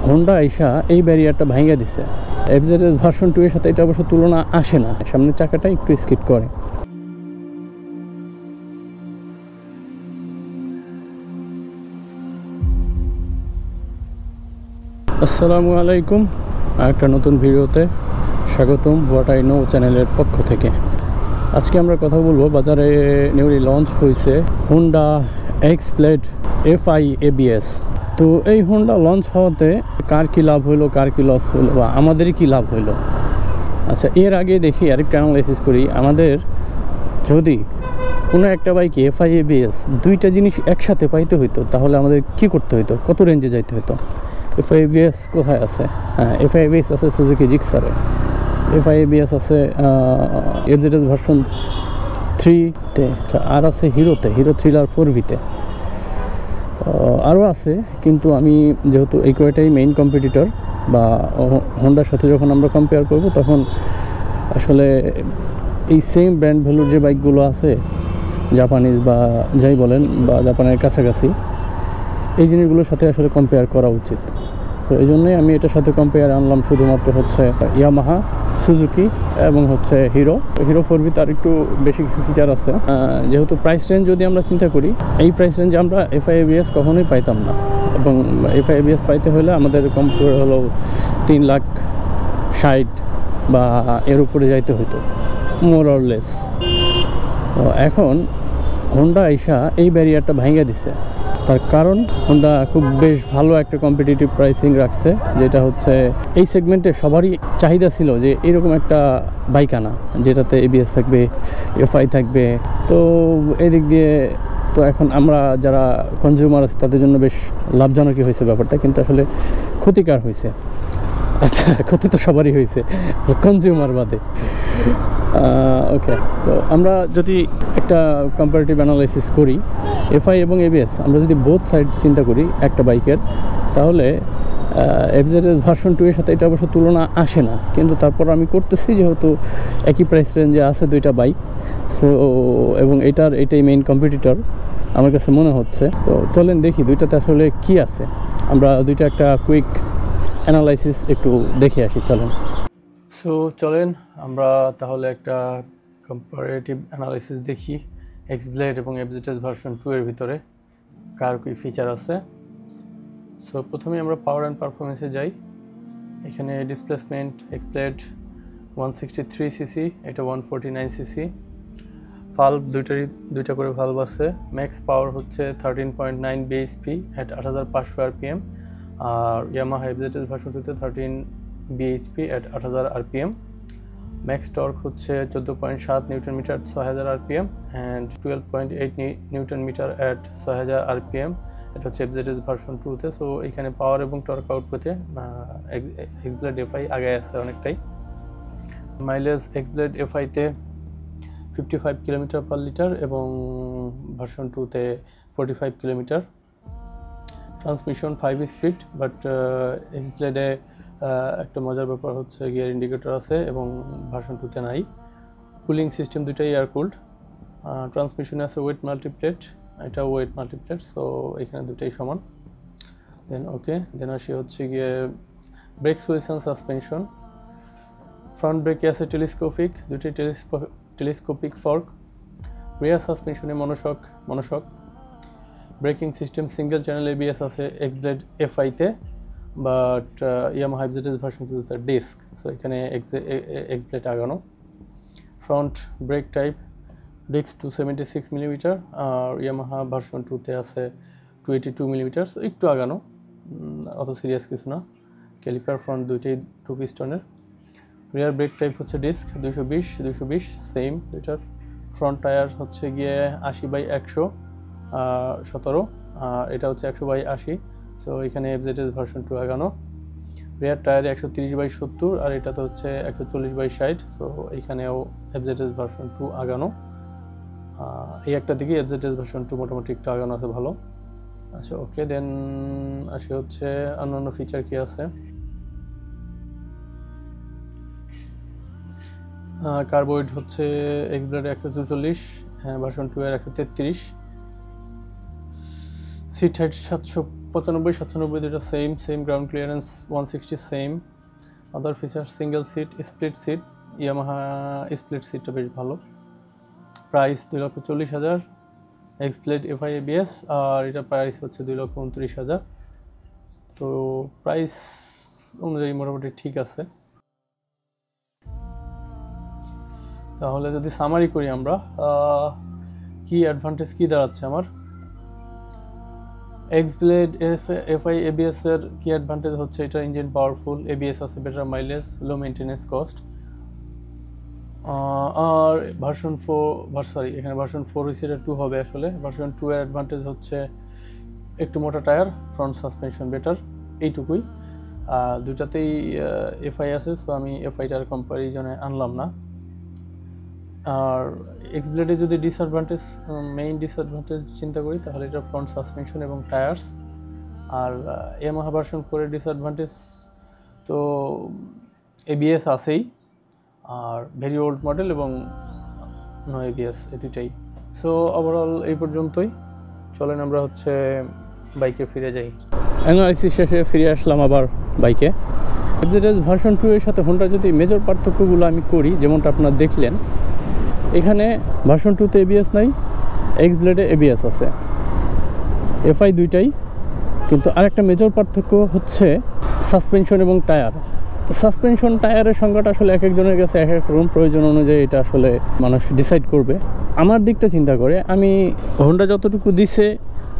Honda আইসা এই ব্যারিয়ারটা ভাঙিয়ে দিছে। এফজেডএস ভার্সন 2 এর সাথে এটা অবশ্য তুলনা আসে না, সামনের চাকাটা একটু স্কিড করে। আসসালামু আলাইকুম, আরেকটা নতুন ভিডিওতে স্বাগতম হোয়াট আই নো চ্যানেলের পক্ষ থেকে। আজকে আমরা কথা বলবো, বাজারে নিউলি লঞ্চ হয়েছে হোন্ডা এক্সব্লেড FI ABS। তো এই হোন্ডা লঞ্চ হওয়াতে কার কী লাভ হইলো, কার কী লস হইলো, বা আমাদেরই কী লাভ হইলো। আচ্ছা, এর আগে দেখি আরেকটা অ্যানালাইসিস করি। আমাদের যদি কোনো একটা বাইকে FI ABS দুইটা জিনিস একসাথে পাইতে হইতো, তাহলে আমাদের কি করতে হইতো, কত রেঞ্জে যাইতে হইতো? FI ABS কোথায় আছে? হ্যাঁ, FI ABS আছে সুজুকি জিক্সারে, FI ABS আছে এফজেডএস ভার্সন 3-তে, আর আছে হিরোতে, হিরো থ্রিলার 4V-তে, আরও আছে। কিন্তু আমি যেহেতু এই কয়টাই মেইন কম্পিটিটর, বা হোন্ডার সাথে যখন আমরা কম্পেয়ার করব, তখন আসলে এই সেম ব্র্যান্ড ভ্যালুর যে বাইকগুলো আছে, জাপানিজ বা যাই বলেন, বা জাপানের কাছাকাছি, এই জিনিসগুলোর সাথে আসলে কম্পেয়ার করা উচিত। তো এই জন্যই আমি এটার সাথে কম্পেয়ার আনলাম শুধুমাত্র হচ্ছে ইয়ামাহা, সুজুকি এবং হচ্ছে হিরো 4V। তার একটু বেশি ফিচার আছে। যেহেতু প্রাইস রেঞ্জ যদি আমরা চিন্তা করি, এই প্রাইস রেঞ্জে আমরা FI ABS কখনোই পাইতাম না, এবং FI ABS পাইতে হলে আমাদের কম্পিউটার হলো 3,60,000 বা এর উপরে যাইতে হইতো, মোর অর লেস। তো এখন হোন্ডা আইসা এই ব্যারিয়ারটা ভাঙিয়ে দিছে। তার কারণ হোন্ডা খুব বেশ ভালো একটা কম্পিটিটিভ প্রাইসিং রাখছে, যেটা হচ্ছে এই সেগমেন্টে সবারই চাহিদা ছিল যে এরকম একটা বাইক আনা, যেটাতে ABS থাকবে, FI থাকবে। তো এদিক দিয়ে তো এখন আমরা যারা কনজিউমার আছে তাদের জন্য বেশ লাভজনকই হয়েছে ব্যাপারটা, কিন্তু আসলে ক্ষতিকার হয়েছে। আচ্ছা, ক্ষতি তো সবারই হয়েছে, কনজিউমার বাদে। ওকে, তো আমরা যদি একটা কম্পারেটিভ অ্যানালাইসিস করি, FI এবং ABS আমরা যদি বোথ সাইড চিন্তা করি একটা বাইকের, তাহলে এফজেডএস ভার্সন 2 এর সাথে এটা অবশ্য তুলনা আসে না, কিন্তু তারপর আমি করতেছি যেহেতু একই প্রাইস রেঞ্জে আছে দুইটা বাইক, সো এবং এটাই মেইন কম্পিটিটর আমার কাছে মনে হচ্ছে। তো চলেন দেখি দুইটাতে আসলে কি আছে। আমরা দুইটা একটা কুইক অ্যানালাইসিস একটু দেখে আসি, চলেন। সো চলেন আমরা তাহলে একটা কম্পারেটিভ অ্যানালাইসিস দেখি এক্সব্লেড এবং এফজেডএস ভার্সন 2 এর ভিতরে কার কী ফিচার আছে। সো প্রথমে আমরা পাওয়ার অ্যান্ড পারফরমেন্সে যাই। এখানে ডিসপ্লেসমেন্ট এক্সব্লেড 163cc, এটা 149cc। ভালভ দুইটা করে ভালভ আছে। ম্যাক্স পাওয়ার হচ্ছে 13.9 bhp at 8500 rpm, আর ইয়ামাহা এফজেডএস ভার্সন 2-তে 13 bhp at 8000 rpm। Max torque হচ্ছে 14.7 newton metre 6000 rpm and 12.8 newton metre at 6000 rpm। এটা হচ্ছে এফজেডএস ভার্সন 2-তে। সো এখানে পাওয়ার এবং টর্ক আউটপুটে এক্সব্লেড FI আগে আছে অনেকটাই। মাইলেজ এক্সব্লেড FI-তে 55 কিলোমিটার পার লিটার এবং ভার্সন 2-তে 45 কিলোমিটার। ট্রান্সমিশন 5 স্পিড, বাট এক্সব্লেডে একটা মজার ব্যাপার হচ্ছে গিয়ার ইন্ডিকেটর আছে এবং ভার্সন 2-তে নাই। কুলিং সিস্টেম দুইটাই এয়ার কুলড। ট্রান্সমিশনে আছে ওয়েট মাল্টিপ্লেট, এটা ওয়েট মাল্টিপ্লেট, সো এখানে দুটাই সমান। দেন আসি হচ্ছে গিয়ে ব্রেক সুইচ সাসপেনশন। ফ্রন্ট ব্রেকে আছে টেলিস্কোপিক, দুটোই টেলিস্কোপিক ফর্ক। রিয়ার সাসপেনশনে মনোশক। Braking system single channel ABS আছে এক্সব্লেড FI-তে, বাট ইয়ামাহা এফজেডএস ভার্সন 2-তে ডিস্ক, সো এখানে এক্সব্লেড আগানো। Front brake type disc 276 millimetre, আর ইয়ামাহা ভার্সন 2-তে আছে 282 মিলিমিটার, সো একটু আগানো, অত সিরিয়াস কিছু না। ক্যালিপার ফ্রন্ট দুইটাই 2 পিস্টনের। রিয়ার ব্রেক টাইপ হচ্ছে ডিস্ক 220 সেম দুইটার। ফ্রন্ট টায়ার হচ্ছে গিয়ে 80/100 আর এটা হচ্ছে 100/80, সো এখানে এফজেডএস ভার্সন 2 আগানো। রিয়ার টায়ারে 130/70 আর এটাতে হচ্ছে 140/60, সো এইখানেও এফজেডএস ভার্সন 2 আগানো। এই একটা দিকে এফজেডএস ভার্সন 2 মোটামুটি একটু আগানো আছে, ভালো। আচ্ছা, ওকে, দেন আসি হচ্ছে অন্যান্য ফিচার কি আছে। কার্বোইড হচ্ছে এক্সব্লেড 144, ভার্সন 2 এর 133। সিট হাইট 95 97 দুটো same ground clearance 160 same other feature single seat split seat Yamaha split সিটটা বেশ ভালো প্রাইস 2,40,000 এক্সপ্লেড এফআই এবিএস আর এটা প্রাইস হচ্ছে 2,29,000 তো প্রাইস অনুযায়ী মোটামুটি ঠিক আছে তাহলে যদি সামারি করি আমরা কি অ্যাডভান্টেজ কি দাঁড়াচ্ছে আমার এক্সব্লেড এফআই এবিএস এর কি অ্যাডভান্টেজ হচ্ছে এটা ইঞ্জিন পাওয়ারফুল এবিএস আছে বেটার মাইলেজ লো মেইনটেনেন্স কস্ট আর ভার্সন 4 এখানে ভার্সন 4 হয়েছে এটা 2 হবে আসলে ভার্সন 2 এর অ্যাডভান্টেজ হচ্ছে একটু মোটা টায়ার ফ্রন্ট সাসপেনশন বেটার এইটুকুই দুটাতেই এফআই আছে সো আমি এফআইটার কম্পারিজনে আনলাম না আর এক্সব্লেডে যদি ডিসঅ্যাডভান্টেজ মেইন ডিসঅ্যাডভান্টেজ চিন্তা করি তাহলে এটা ফ্রন্ট সাসপেনশন এবং টায়ার্স আর ইয়ামাহা ভার্সন 4 এর ডিসঅ্যাডভান্টেজ তো এবিএস আছেই আর ভেরি ওল্ড মডেল এবং নো এবিএস এই দুটাই সো ওভারঅল এই পর্যন্তই চলেন আমরা হচ্ছে বাইকে ফিরে যাই অ্যানালাইসিস শেষে ফিরে আসলাম আবার বাইকে এফজেডএস ভার্সন 2 এর সাথে হোন্ডা যদি মেজর পার্থক্যগুলো আমি করি যেমনটা আপনারা দেখলেন এখানে ভার্সন 2 তে এবিএস নাই এক্সব্লেডে এবিএস আছে এফআই দুইটাই কিন্তু আরেকটা মেজর পার্থক্য হচ্ছে সাসপেনশন এবং টায়ার সাসপেনশন টায়ারের সংখ্যাটা আসলে এক একজনের কাছে এক এক রকম প্রয়োজন অনুযায়ী এটা আসলে মানুষ ডিসাইড করবে আমার দিকটা চিন্তা করে আমি হোন্ডা যতটুকু দিছে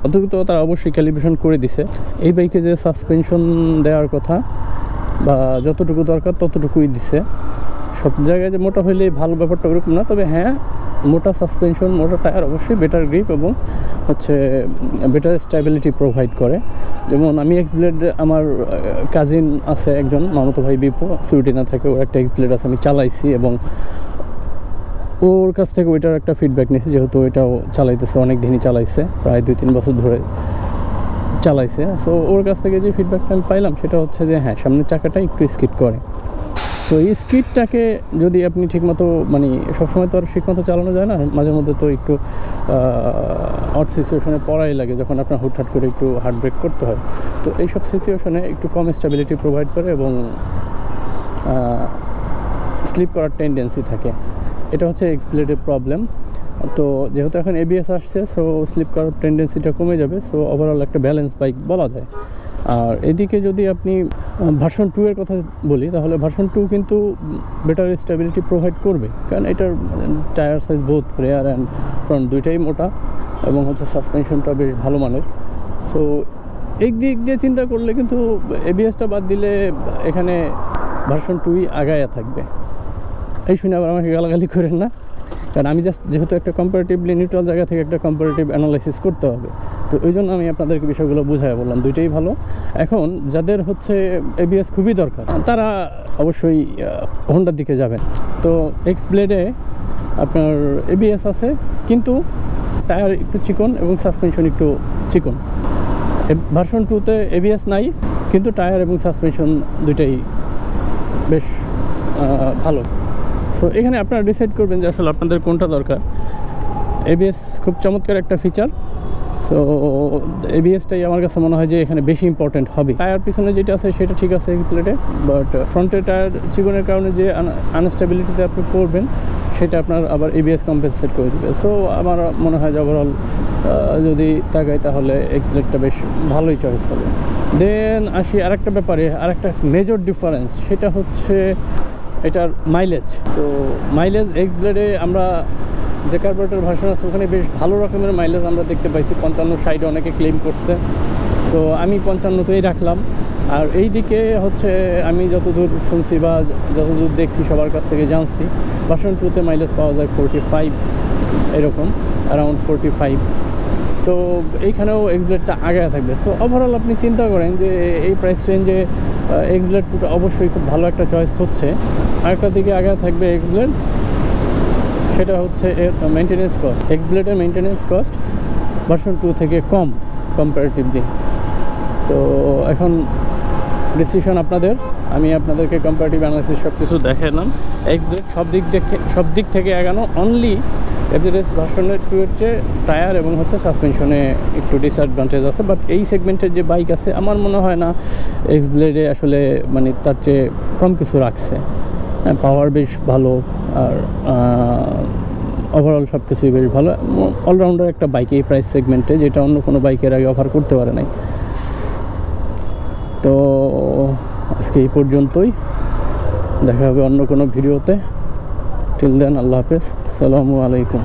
অতটুকু তো তারা অবশ্যই ক্যালিব্রেশন করে দিছে এই বাইকে যে সাসপেনশন দেওয়ার কথা বা যতটুকু দরকার ততটুকুই দিছে সব জায়গায় যে মোটা হইলে ভালো ব্যাপারটা ওরকম না তবে হ্যাঁ মোটা সাসপেনশন মোটা টায়ার অবশ্যই বেটার গ্রিপ এবং হচ্ছে বেটার স্টেবিলিটি প্রোভাইড করে যেমন আমি এক্সব্লেড আমার কাজিন আছে একজন মামাতো ভাই বিপু সুইডেনে থাকে ওর একটা এক্সব্লেড আছে আমি চালাইছি এবং ওর কাছ থেকে ওইটার একটা ফিডব্যাক নিয়েছি যেহেতু এটাও চালাইতেছে অনেক দিনই চালাইছে প্রায় 2-3 বছর ধরে চালাইছে সো ওর কাছ থেকে যে ফিডব্যাকটা আমি পাইলাম সেটা হচ্ছে যে হ্যাঁ সামনের চাকাটা একটু স্কিড করে তো এই স্কিডটাকে যদি আপনি ঠিকমতো মানে সবসময় তো আর ঠিকমতো চালানো যায় না মাঝে মধ্যে তো একটু আউট সিচুয়েশনে পড়াই লাগে যখন আপনার হুটহাট করে একটু হার্ড ব্রেক করতে হয় তো এইসব সিচুয়েশনে একটু কম স্টেবিলিটি প্রোভাইড করে এবং স্লিপ করার টেন্ডেন্সি থাকে এটা হচ্ছে এক্সব্লেডের প্রবলেম তো যেহেতু এখন এবিএস আসছে সো স্লিপ করার টেন্ডেন্সিটা কমে যাবে সো ওভারঅল একটা ব্যালেন্স বাইক বলা যায় আর এদিকে যদি আপনি ভার্সন 2 এর কথা বলি তাহলে ভার্সন 2 কিন্তু বেটার স্টেবিলিটি প্রোভাইড করবে কারণ এটার tyre size both rare and front দুইটাই মোটা এবং হচ্ছে সাসপেনশনটা বেশ ভালো মানের সো এই দিক দিয়ে চিন্তা করলে কিন্তু এবিএসটা বাদ দিলে এখানে ভার্সন 2ই আগায়া থাকবে এই শুনে আবার আমাকে গালাগালি করেন না কারণ আমি জাস্ট যেহেতু একটা কম্পারেটিভলি নিউট্রাল জায়গা থেকে একটা কম্পারেটিভ অ্যানালাইসিস করতে হবে তো ওই জন্য আমি আপনাদেরকে বিষয়গুলো বুঝাই বললাম দুইটাই ভালো এখন যাদের হচ্ছে এবিএস খুবই দরকার তারা অবশ্যই হোন্ডার দিকে যাবেন তো এক্সব্লেডে আপনার এবিএস আছে কিন্তু টায়ার একটু চিকন এবং সাসপেনশন একটু চিকন ভার্সন 2 তে এবিএস নাই কিন্তু টায়ার এবং সাসপেনশন দুইটাই বেশ ভালো সো এখানে আপনারা ডিসাইড করবেন যে আসলে আপনাদের কোনটা দরকার এবিএস খুব চমৎকার একটা ফিচার সো এবিএসটাই আমার কাছে মনে হয় যে এখানে বেশি ইম্পর্টেন্ট হবে টায়ার পিছনে যেটা আছে সেটা ঠিক আছে প্লেটে বাট ফ্রন্টের টায়ার চিকনের কারণে যে আনস্টেবিলিটিতে আপনি পড়বেন সেটা আপনার আবার এবিএস কম্পেনসেট করে দেবে সো আমার মনে হয় যে ওভারঅল যদি তাকাই তাহলে এক্সব্লেডটা বেশ ভালোই চয়েস হবে দেন আসি আরেকটা ব্যাপারে আরেকটা মেজর ডিফারেন্স সেটা হচ্ছে এটার মাইলেজ তো মাইলেজ এক্সব্লেডে আমরা যে কার্বোরেটর ভার্সন আছে ওখানে বেশ ভালো রকমের মাইলেজ আমরা দেখতে পাইছি 55-60 অনেকে ক্লেম করছে তো আমি 55তেই রাখলাম আর এই দিকে হচ্ছে আমি যতদূর শুনছি বা যতদূর দেখছি সবার কাছ থেকে জানছি ভার্সন 2 তে মাইলেজ পাওয়া যায় 45 এরকম অ্যারাউন্ড 45 তো এইখানেও এক্সব্লেডটা আগে থাকবে সো ওভারঅল আপনি চিন্তা করেন যে এই প্রাইস রেঞ্জে এক্সব্লেড 2টা অবশ্যই খুব ভালো একটা চয়েস হচ্ছে আরেকটা দিকে আগে থাকবে এক্সব্লেড সেটা হচ্ছে এর মেনটেনেন্স কস্ট এক্সব্লেডের মেনটেনেন্স কস্ট ভার্সন 2 থেকে কম কম্পারেটিভলি তো এখন ডিসিশন আপনাদের আমি আপনাদেরকে কম্পারেটিভ অ্যানালাইসিস সব কিছু দেখালাম এক্সব্লেড সব দিক থেকে এগানো অনলি এফজেড ভার্সনের 2 এর চেয়ে টায়ার এবং হচ্ছে সাসপেনশনে একটু ডিসঅ্যাডভান্টেজ আছে, বাট এই সেগমেন্টের যে বাইক আছে আমার মনে হয় না এক্স ব্লেডে আসলে মানে তার চেয়ে কম কিছু রাখছে। হ্যাঁ, পাওয়ার বেশ ভালো, আর ওভারঅল সব কিছুই বেশ ভালো, অলরাউন্ডার একটা বাইক এই প্রাইস সেগমেন্টে, যেটা অন্য কোনো বাইকের আগে অফার করতে পারে নাই। তো আজকে এই পর্যন্তই, দেখা হবে অন্য কোনো ভিডিওতে। টিল দেন, আল্লাহ হাফেজ, আসসালামু আলাইকুম।